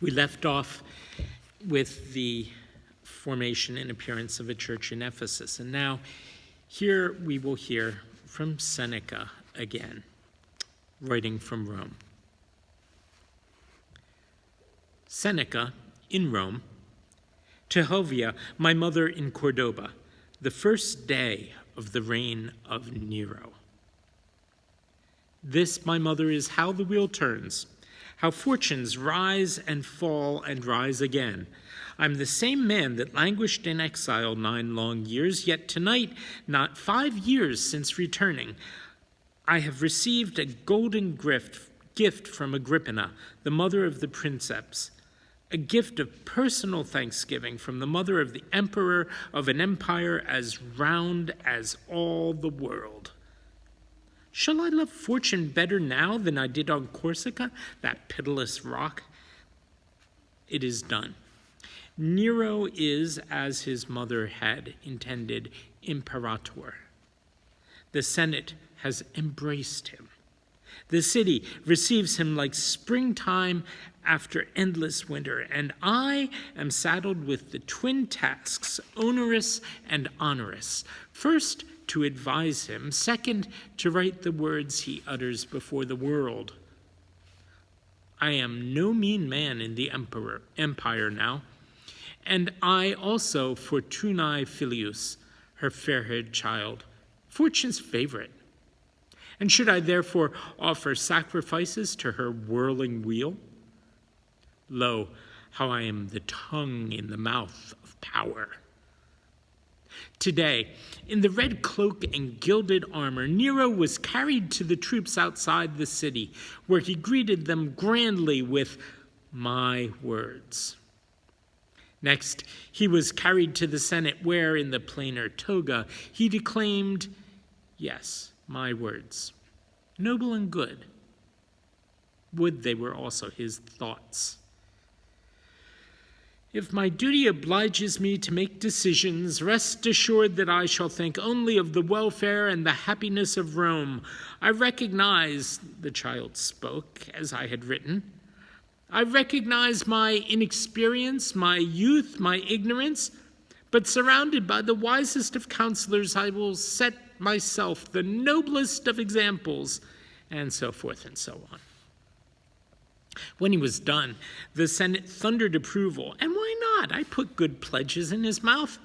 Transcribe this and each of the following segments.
We left off with the formation and appearance of a church in Ephesus. And now here we will hear from Seneca again, writing from Rome. Seneca, in Rome, to Helvia, my mother in Cordoba, the first day of the reign of Nero. This, my mother, is how the wheel turns, how fortunes rise and fall and rise again. I'm the same man that languished in exile 9 long years, yet tonight, not 5 years since returning, I have received a golden gift from Agrippina, the mother of the princeps, a gift of personal thanksgiving from the mother of the emperor of an empire as round as all the world. Shall I love fortune better now than I did on Corsica, that pitiless rock? It is done. Nero is, as his mother had intended, imperator. The Senate has embraced him. The city receives him like springtime after endless winter, and I am saddled with the twin tasks, onerous and onerous. First, to advise him. Second, to write the words he utters before the world. I am no mean man in the empire now, and I also Fortunae Filius, her fair-haired child, Fortune's favorite. And should I therefore offer sacrifices to her whirling wheel? Lo, how I am the tongue in the mouth of power. Today, in the red cloak and gilded armor, Nero was carried to the troops outside the city, where he greeted them grandly with my words. Next, he was carried to the Senate, where in the plainer toga he declaimed, yes, my words, noble and good. Would they were also his thoughts. If my duty obliges me to make decisions, rest assured that I shall think only of the welfare and the happiness of Rome. I recognize, the child spoke as I had written, I recognize my inexperience, my youth, my ignorance, but surrounded by the wisest of counselors, I will set myself the noblest of examples, and so forth and so on. When he was done, the Senate thundered approval. And why not? I put good pledges in his mouth.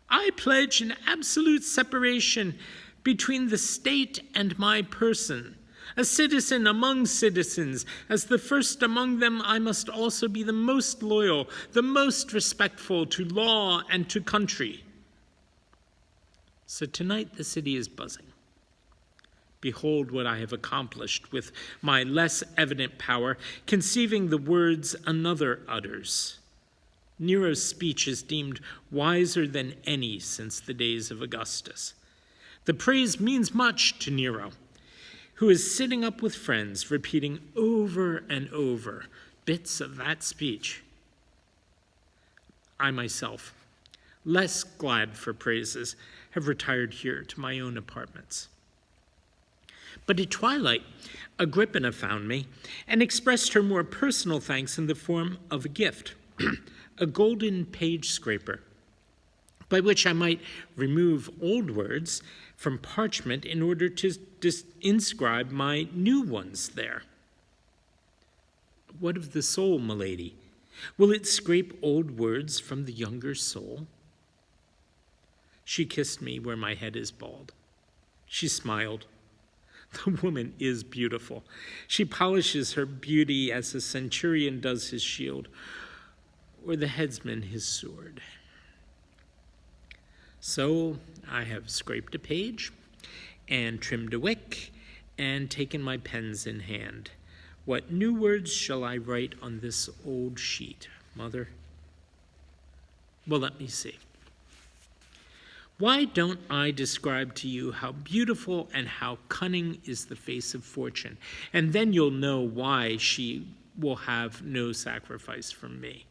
I pledge an absolute separation between the state and my person. A citizen among citizens. As the first among them, I must also be the most loyal, the most respectful to law and to country. So tonight the city is buzzing. Behold what I have accomplished with my less evident power, conceiving the words another utters. Nero's speech is deemed wiser than any since the days of Augustus. The praise means much to Nero, who is sitting up with friends, repeating over and over bits of that speech. I myself, less glad for praises, have retired here to my own apartments. But at twilight, Agrippina found me and expressed her more personal thanks in the form of a gift, a golden page scraper, by which I might remove old words from parchment in order to inscribe my new ones there. What of the soul, milady? Will it scrape old words from the younger soul? She kissed me where my head is bald. She smiled. The woman is beautiful. She polishes her beauty as a centurion does his shield, or the headsman his sword. So I have scraped a page, and trimmed a wick, and taken my pens in hand. What new words shall I write on this old sheet, mother? Well, let me see. Why don't I describe to you how beautiful and how cunning is the face of fortune, and then you'll know why she will have no sacrifice from me.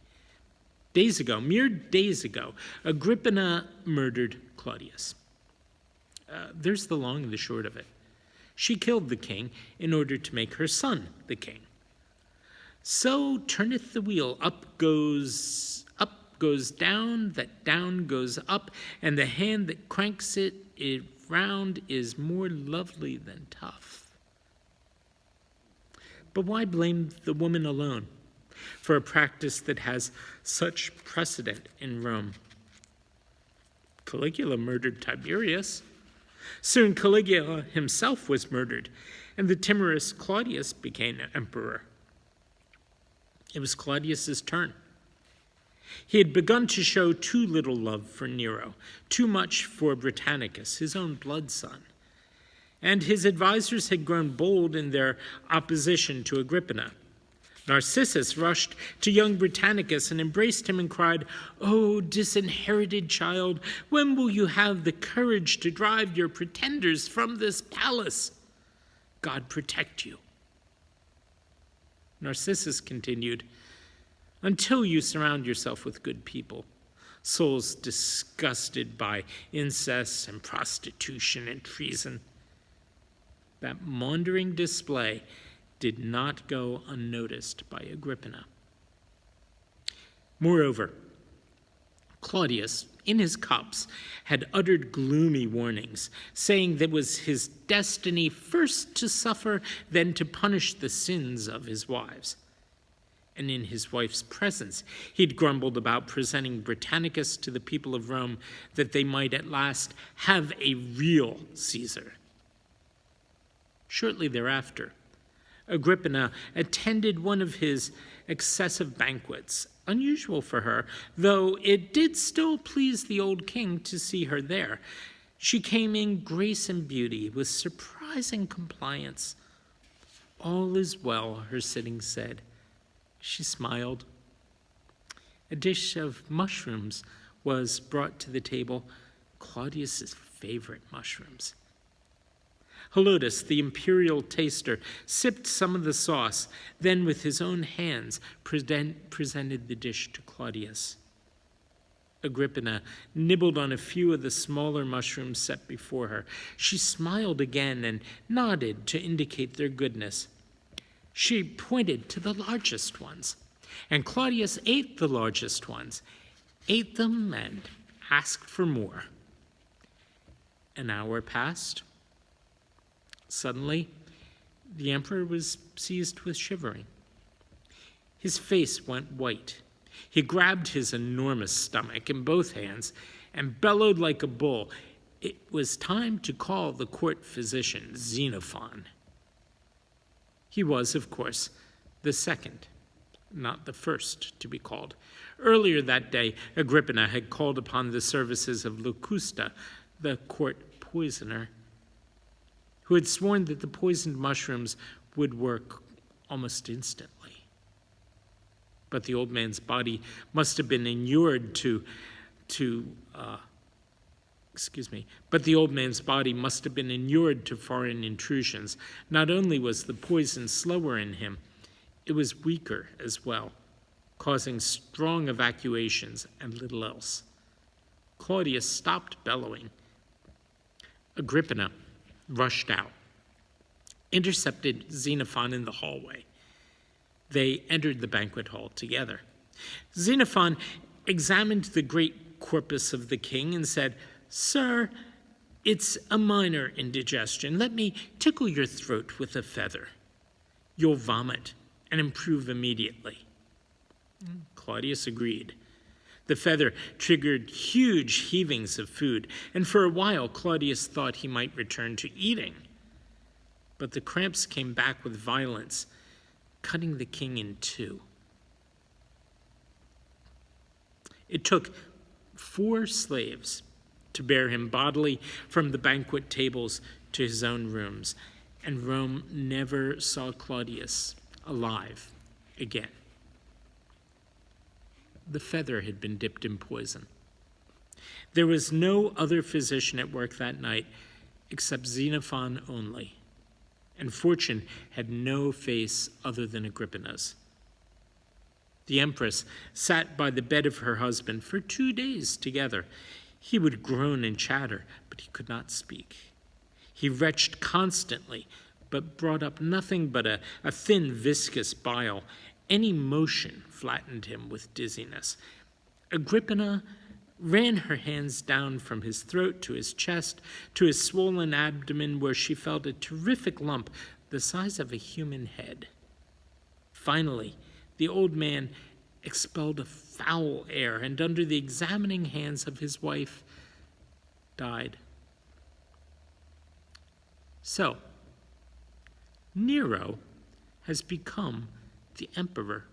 Mere days ago, Agrippina murdered Claudius. There's the long and the short of it. She killed the king in order to make her son the king. So turneth the wheel, up goes down, that down goes up, and the hand that cranks it round is more lovely than tough. But why blame the woman alone for a practice that has such precedent in Rome? Caligula murdered Tiberius. Soon Caligula himself was murdered, and the timorous Claudius became emperor. It was Claudius's turn. He had begun to show too little love for Nero, too much for Britannicus, his own blood son. And his advisors had grown bold in their opposition to Agrippina. Narcissus rushed to young Britannicus and embraced him and cried, "O disinherited child, when will you have the courage to drive your pretenders from this palace? God protect you." Narcissus continued, "Until you surround yourself with good people, souls disgusted by incest and prostitution and treason." That maundering display did not go unnoticed by Agrippina. Moreover, Claudius, in his cups, had uttered gloomy warnings, saying that it was his destiny first to suffer, then to punish the sins of his wives. And in his wife's presence, he'd grumbled about presenting Britannicus to the people of Rome that they might at last have a real Caesar. Shortly thereafter, Agrippina attended one of his excessive banquets, unusual for her, though it did still please the old king to see her there. She came in grace and beauty with surprising compliance. "All is well," her sitting said. She smiled. A dish of mushrooms was brought to the table, Claudius's favorite mushrooms. Helotus, the imperial taster, sipped some of the sauce, then with his own hands presented the dish to Claudius. Agrippina nibbled on a few of the smaller mushrooms set before her. She smiled again and nodded to indicate their goodness. She pointed to the largest ones, and Claudius ate the largest ones, ate them and asked for more. An hour passed. Suddenly, the emperor was seized with shivering. His face went white. He grabbed his enormous stomach in both hands and bellowed like a bull. It was time to call the court physician, Xenophon. He was, of course, the second, not the first, to be called. Earlier that day, Agrippina had called upon the services of Locusta, the court poisoner, who had sworn that the poisoned mushrooms would work almost instantly. But the old man's body must have been inured to foreign intrusions. Not only was the poison slower in him, it was weaker as well, causing strong evacuations and little else. Claudius stopped bellowing. Agrippina rushed out, intercepted Xenophon in the hallway. They entered the banquet hall together. Xenophon examined the great corpus of the king and said, "Sir, it's a minor indigestion. Let me tickle your throat with a feather. You'll vomit and improve immediately." Claudius agreed. The feather triggered huge heavings of food, and for a while Claudius thought he might return to eating. But the cramps came back with violence, cutting the king in two. It took 4 slaves to bear him bodily from the banquet tables to his own rooms, and Rome never saw Claudius alive again. The feather had been dipped in poison. There was no other physician at work that night except Xenophon only, and fortune had no face other than Agrippina's. The empress sat by the bed of her husband for 2 days together. He would groan and chatter, but he could not speak. He retched constantly, but brought up nothing but a thin, viscous bile, Any motion flattened him with dizziness. Agrippina ran her hands down from his throat to his chest, to his swollen abdomen, where she felt a terrific lump the size of a human head. Finally, the old man expelled a foul air, and under the examining hands of his wife, died. So, Nero has become the emperor.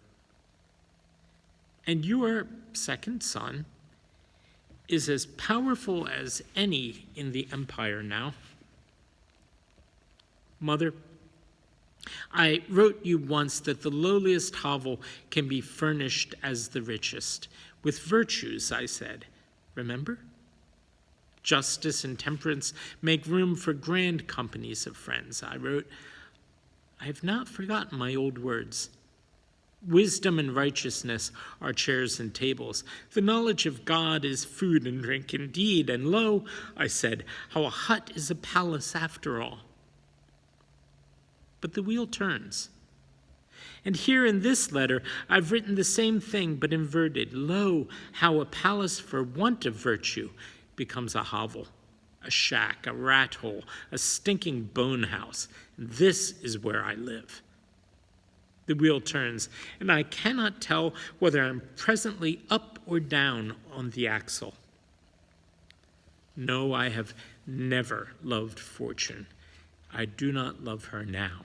And your second son is as powerful as any in the empire now. Mother, I wrote you once that the lowliest hovel can be furnished as the richest. With virtues, I said. Remember? Justice and temperance make room for grand companies of friends. I wrote, I have not forgotten my old words. Wisdom and righteousness are chairs and tables. The knowledge of God is food and drink indeed. And lo, I said, how a hut is a palace after all. But the wheel turns. And here in this letter, I've written the same thing, but inverted. Lo, how a palace for want of virtue becomes a hovel, a shack, a rat hole, a stinking bone house. And this is where I live. The wheel turns, and I cannot tell whether I'm presently up or down on the axle. No, I have never loved fortune. I do not love her now.